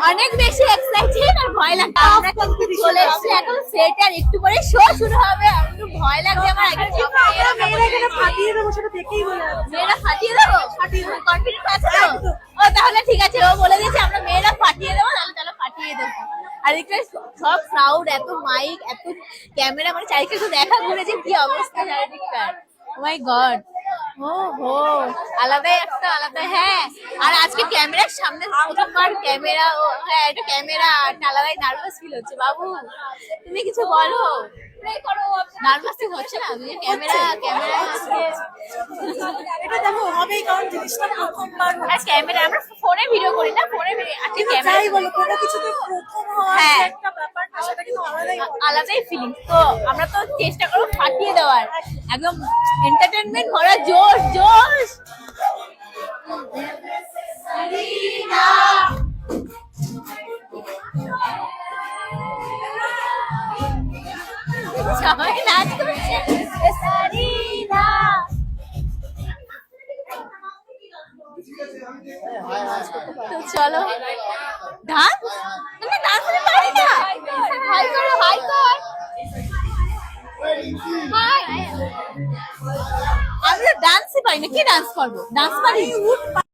অনেক বেশি এক্সাইটেড আর ভয় লাগছে। আমরা কিন্তু চলে এসেছি এখন সেট আর একটু পরে শো শুরু হবে। একটু ভয় লাগছে আমার। মেয়েরা ফাটিয়ে দেবো, সেটা দেখেই বলে মেয়েরা ফাটিয়ে দেবো, কনফিডেন্স আছে তো? ও তাহলে ঠিক আছে, ও বলে দিয়েছে আমরা মেয়েরা ফাটিয়ে দেবো, তাহলে চলো ফাটিয়ে দেবো। আর এখানে সব ক্রাউড, এত মাইক, এত ক্যামেরা, মানে চারিদিকে তো দেখা ঘুরেছে, কি অবস্থা চারিদিকটার। ও মাই গড, ও হো, আলাদাই একটা আলাদা। হ্যাঁ, আর আজকে ক্যামেরার সামনে প্রথমবার ক্যামেরা, ও হ্যাঁ এটা ক্যামেরা, আলাদাই নার্ভাস ফিল হচ্ছে। বাবু তুমি কিছু বলো, নার্ভাস ফিল হচ্ছে না? ক্যামেরা ক্যামেরা আজকে এটা দেখো হবেই, কারণ জিনিসটা প্রথমবার আর ক্যামেরা আমরা ফোনে ভিডিও করি না, ফোনে আজকে ক্যামেরা যাই বলো, কোনো কিছুতে প্রথম হওয়ার হ্যাঁ। একটা ব্যাপারটা, সেটা কিন্তু আলাদাই আলাদাই ফিলিং। তো আমরা তো চেষ্টা করবো ফাটিয়ে দেওয়ার, একদম এন্টারটেনমেন্ট ভরা জোশ জোশ। সবাই নাচ করছে সারিনা। তো চলো ডান্স, না ডান্স আমি পারি না। হাই করো, হাই কর, হাই। আমি তো ডান্সই পারি না, কি ডান্স করবো? ডান্স পারি?